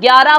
11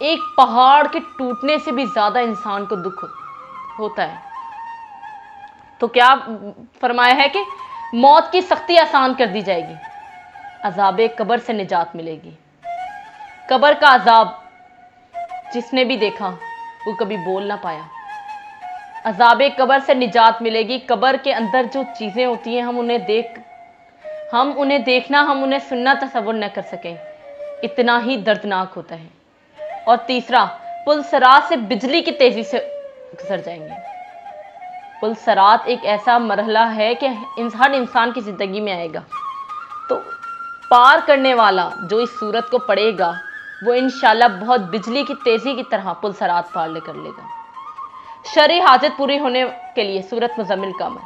ایک پہاڑ کے ٹوٹنے سے بھی زیادہ انسان کو دکھ ہوتا ہے۔ تو کیا فرمایا ہے کہ موت کی سختی آسان کر دی جائے گی، عذاب قبر سے نجات ملے گی۔ قبر کا عذاب جس نے بھی دیکھا وہ کبھی بول نہ پایا۔ عذاب قبر سے نجات ملے گی۔ قبر کے اندر جو چیزیں ہوتی ہیں ہم انہیں دیکھنا، ہم انہیں سننا تصور نہ کر سکیں، اتنا ہی دردناک ہوتا ہے۔ اور تیسرا، پل صراط سے بجلی کی تیزی سے گزر جائیں گے۔ پل صراط ایک ایسا مرحلہ ہے کہ ہر انسان کی زندگی میں آئے گا، تو پار کرنے والا جو اس سورت کو پڑھے گا وہ انشاءاللہ بہت بجلی کی تیزی کی طرح پل صراط پار کر لے گا۔ شرعی حاجت پوری ہونے کے لیے سورت مزمل کا عمل۔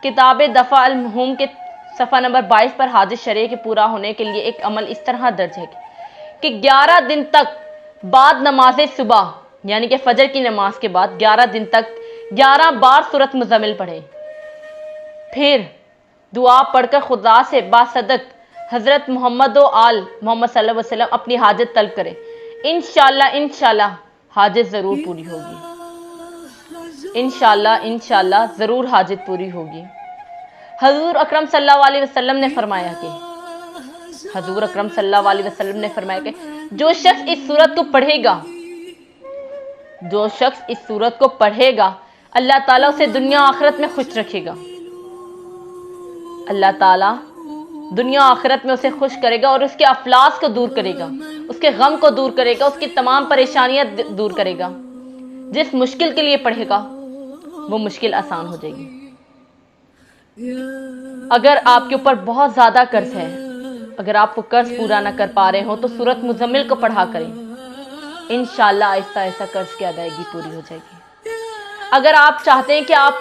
کتاب دفع المہوم کے صفحہ نمبر 22 پر حاجت شرعی کے پورا ہونے کے لیے ایک عمل اس طرح درج ہے کہ 11 دن تک بعد نماز صبح یعنی کہ فجر کی نماز کے بعد 11 دن تک 11 بار سورت مزمل پڑھیں، پھر دعا پڑھ کر خدا سے باصدق حضرت محمد و آل محمد صلی اللہ علیہ وسلم اپنی حاجت طلب کریں۔ انشاءاللہ حاجت ضرور پوری ہوگی۔ انشاءاللہ ضرور حاجت پوری ہوگی۔ حضور اکرم صلی اللہ علیہ وسلم نے فرمایا کہ جو شخص اس سورت کو پڑھے گا اللہ تعالیٰ اسے دنیا آخرت میں خوش رکھے گا۔ اللہ تعالیٰ دنیا آخرت میں اسے خوش کرے گا اور اس کے افلاس کو دور کرے گا، اس کے غم کو دور کرے گا، اس کی تمام پریشانیاں دور کرے گا۔ جس مشکل کے لیے پڑھے گا وہ مشکل آسان ہو جائے گی۔ اگر آپ کے اوپر بہت زیادہ قرض ہے، اگر آپ کو قرض پورا نہ کر پا رہے ہو تو سورت مزمل کو پڑھا کریں، انشاءاللہ آہستہ آہستہ قرض کی ادائیگی پوری ہو جائے گی۔ اگر آپ چاہتے ہیں کہ آپ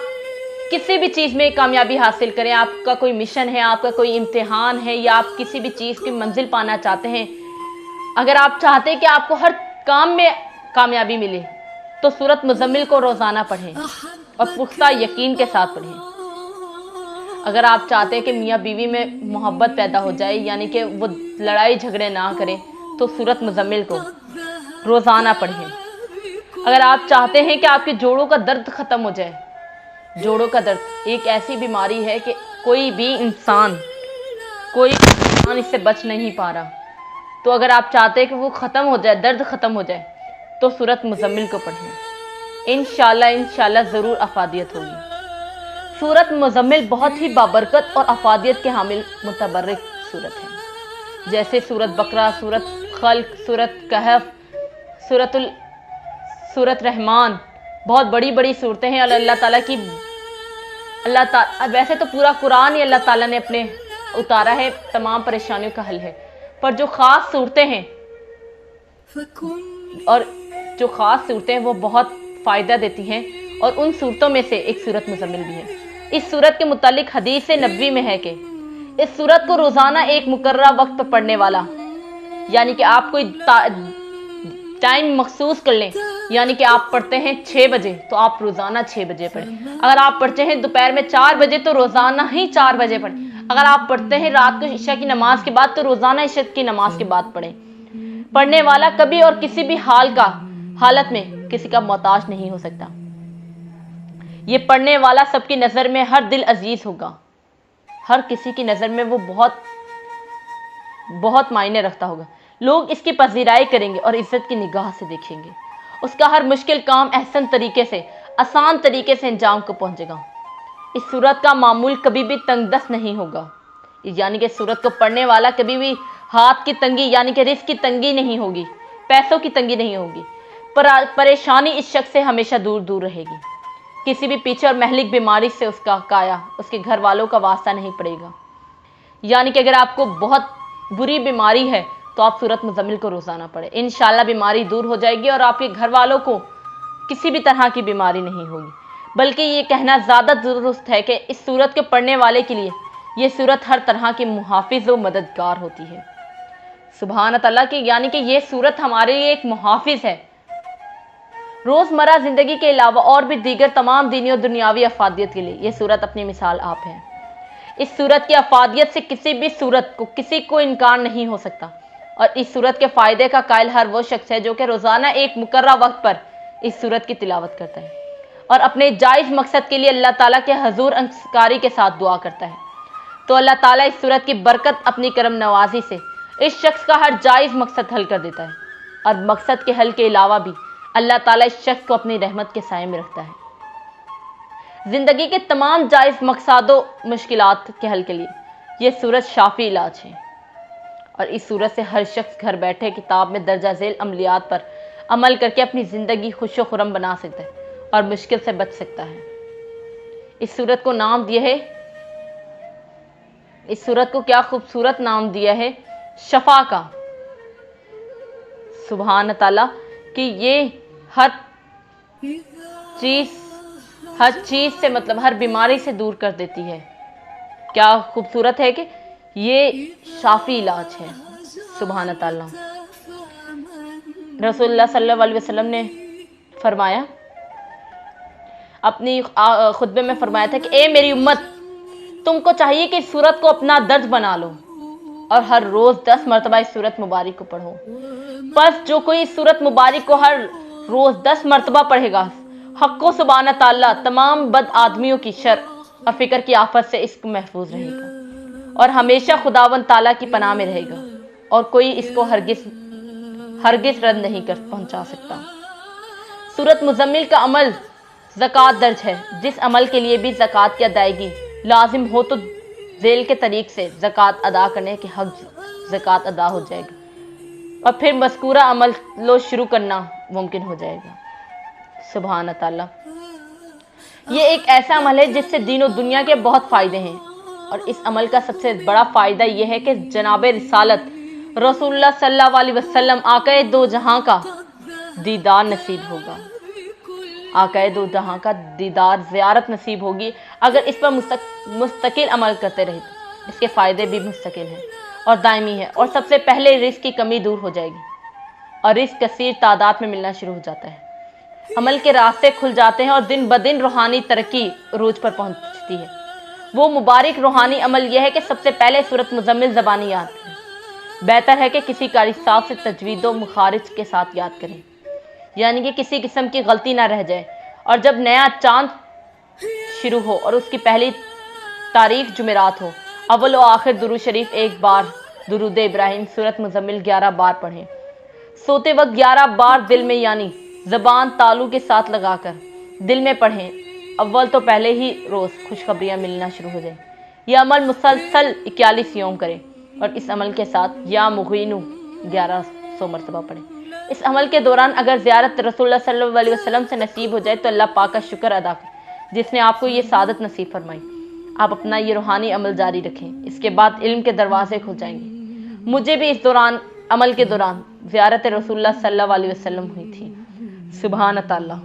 کسی بھی چیز میں کامیابی حاصل کریں، آپ کا کوئی مشن ہے، آپ کا کوئی امتحان ہے، یا آپ کسی بھی چیز کی منزل پانا چاہتے ہیں، اگر آپ چاہتے ہیں کہ آپ کو ہر کام میں کامیابی ملے تو سورت مزمل کو روزانہ پڑھیں اور پختہ یقین کے ساتھ پڑھیں۔ اگر آپ چاہتے ہیں کہ میاں بیوی میں محبت پیدا ہو جائے، یعنی کہ وہ لڑائی جھگڑے نہ کریں، تو سورت مزمل کو روزانہ پڑھیں۔ اگر آپ چاہتے ہیں کہ آپ کے جوڑوں کا درد ختم ہو جائے، جوڑوں کا درد ایک ایسی بیماری ہے کہ کوئی انسان اس سے بچ نہیں پا رہا، تو اگر آپ چاہتے ہیں کہ وہ ختم ہو جائے، درد ختم ہو جائے، تو سورت مزمل کو پڑھیں۔ انشاءاللہ ضرور افادیت ہوگی۔ سورت مزمل بہت ہی بابرکت اور افادیت کے حامل متبرک سورت ہے، جیسے سورت بقرہ، سورت خلق، سورت کہف، سورت رحمان، بہت بڑی بڑی صورتیں ہیں۔ اور اللہ تعالیٰ ویسے تو پورا قرآن ہی اللہ تعالیٰ نے اپنے اتارا ہے، تمام پریشانیوں کا حل ہے، پر جو خاص صورتیں ہیں وہ بہت فائدہ دیتی ہیں، اور ان صورتوں میں سے ایک سورت مزمل بھی ہے۔ اس سورت کے متعلق حدیث نبوی میں ہے کہ اس سورت کو روزانہ ایک مقررہ وقت پر پڑھنے والا، یعنی کہ آپ کوئی ٹائم مخصوص کر لیں، یعنی کہ آپ پڑھتے ہیں 6 بجے تو آپ روزانہ 6 بجے پڑھیں۔ اگر آپ پڑھتے ہیں دوپہر میں 4 بجے تو روزانہ ہی 4 بجے پڑھیں۔ اگر آپ پڑھتے ہیں رات کو عشاء کی نماز کے بعد تو روزانہ عشاء کی نماز کے بعد پڑھیں۔ پڑھنے والا کبھی اور کسی بھی حالت میں کسی کا محتاج نہیں ہو سکتا۔ یہ پڑھنے والا سب کی نظر میں ہر دل عزیز ہوگا، ہر کسی کی نظر میں وہ بہت معنی رکھتا ہوگا۔ لوگ اس کی پذیرائی کریں گے اور عزت کی نگاہ سے دیکھیں گے۔ اس کا ہر مشکل کام احسن طریقے سے، آسان طریقے سے انجام کو پہنچے گا۔ اس سورت کا معمول کبھی بھی تنگ دست نہیں ہوگا، یعنی کہ سورت کو پڑھنے والا کبھی بھی ہاتھ کی تنگی یعنی کہ رزق کی تنگی نہیں ہوگی، پیسوں کی تنگی نہیں ہوگی، پریشانی اس شخص سے ہمیشہ دور دور رہے گی۔ کسی بھی پیچھے اور مہلک بیماری سے اس کا کایا، اس کے گھر والوں کا واسطہ نہیں پڑے گا۔ یعنی کہ اگر آپ کو بہت بری بیماری ہے تو آپ سورت مزمل کو روزانہ پڑھیں، انشاءاللہ بیماری دور ہو جائے گی اور آپ کے گھر والوں کو کسی بھی طرح کی بیماری نہیں ہوگی۔ بلکہ یہ کہنا زیادہ درست ہے کہ اس سورت کے پڑھنے والے کے لیے یہ سورت ہر طرح کی محافظ و مددگار ہوتی ہے۔ سبحان اللہ کی، یعنی کہ یہ سورت ہمارے لیے ایک محافظ ہے۔ روزمرہ زندگی کے علاوہ اور بھی دیگر تمام دینی اور دنیاوی افادیت کے لیے یہ سورت اپنی مثال آپ ہے۔ اس سورت کی افادیت سے کسی بھی سورت کو کسی کو انکار نہیں ہو سکتا۔ اور اس صورت کے فائدے کا قائل ہر وہ شخص ہے جو کہ روزانہ ایک مقررہ وقت پر اس صورت کی تلاوت کرتا ہے اور اپنے جائز مقصد کے لیے اللہ تعالیٰ کے حضور انصاری کے ساتھ دعا کرتا ہے، تو اللہ تعالیٰ اس صورت کی برکت اپنی کرم نوازی سے اس شخص کا ہر جائز مقصد حل کر دیتا ہے، اور مقصد کے حل کے علاوہ بھی اللہ تعالیٰ اس شخص کو اپنی رحمت کے سائے میں رکھتا ہے۔ زندگی کے تمام جائز مقصد و مشکلات کے حل کے لیے یہ صورت شافی علاج ہے، اور اس صورت سے ہر شخص گھر بیٹھے کتاب میں درجہ ذیل عملیات پر عمل کر کے اپنی زندگی خوش و خرم بنا سکتا ہے اور مشکل سے بچ سکتا ہے۔ اس صورت کو نام دیا ہے، اس صورت کو کیا خوبصورت نام دیا ہے، شفا کا۔ سبحان تعالیٰ کہ یہ ہر چیز سے مطلب ہر بیماری سے دور کر دیتی ہے۔ کیا خوبصورت ہے کہ یہ شافی علاج ہے۔ سبحان تعالیٰ۔ رسول اللہ صلی اللہ علیہ وسلم نے فرمایا، اپنی خطبے میں فرمایا تھا کہ اے میری امت، تم کو چاہیے کہ اس سورت کو اپنا درد بنا لو اور ہر روز 10 مرتبہ اس سورت مبارک کو پڑھو۔ بس جو کوئی اس سورت مبارک کو ہر روز 10 مرتبہ پڑھے گا، حق و سبحانہ تعالیٰ تمام بد آدمیوں کی شر اور فکر کی آفت سے اس کو محفوظ رہے گا اور ہمیشہ خداوند تعالیٰ کی پناہ میں رہے گا، اور کوئی اس کو ہرگز رد نہیں کر پہنچا سکتا۔ سورت مزمل کا عمل زکوٰۃ درج ہے، جس عمل کے لیے بھی زکوٰۃ کی ادائیگی لازم ہو تو ذیل کے طریق سے زکوٰۃ ادا کرنے کے حق زکوٰۃ ادا ہو جائے گا، اور پھر مذکورہ عمل لو شروع کرنا ممکن ہو جائے گا۔ سبحان تعالیٰ۔ یہ ایک ایسا عمل ہے جس سے دین و دنیا کے بہت فائدے ہیں، اور اس عمل کا سب سے بڑا فائدہ یہ ہے کہ جناب رسالت رسول اللہ صلی اللہ علیہ وسلم آقا دو جہاں کا دیدار نصیب ہوگا، آقا دو جہاں کا دیدار زیارت نصیب ہوگی اگر اس پر مستقل عمل کرتے رہے تو اس کے فائدے بھی مستقل ہیں اور دائمی ہے۔ اور سب سے پہلے رزق کی کمی دور ہو جائے گی اور رزق کثیر تعداد میں ملنا شروع ہو جاتا ہے، عمل کے راستے کھل جاتے ہیں اور دن بدن روحانی ترقی عروج پر پہنچتی ہے۔ وہ مبارک روحانی عمل یہ ہے کہ سب سے پہلے سورت مزمل زبانی یاد کریں۔ بہتر ہے کہ کسی قاری صاحب سے تجوید و مخارج کے ساتھ یاد کریں، یعنی کہ کسی قسم کی غلطی نہ رہ جائے، اور جب نیا چاند شروع ہو اور اس کی پہلی تاریخ جمعرات ہو، اول و آخر درود شریف 1 بار، درود ابراہیم سورت مزمل 11 بار پڑھیں۔ سوتے وقت 11 بار دل میں یعنی زبان تالو کے ساتھ لگا کر دل میں پڑھیں۔ اول تو پہلے ہی روز خوشخبریاں ملنا شروع ہو جائیں۔ یہ عمل مسلسل 41 یوم کریں، اور اس عمل کے ساتھ یا مغینو 1100 مرتبہ پڑھیں۔ اس عمل کے دوران اگر زیارت رسول اللہ صلی اللہ علیہ وسلم سے نصیب ہو جائے تو اللہ پاک کا شکر ادا کریں جس نے آپ کو یہ سعادت نصیب فرمائی۔ آپ اپنا یہ روحانی عمل جاری رکھیں، اس کے بعد علم کے دروازے کھل جائیں گے۔ مجھے بھی اس دوران عمل کے دوران زیارت رسول اللہ صلی اللہ علیہ وسلم ہوئی تھی۔ سبحان تعالیٰ۔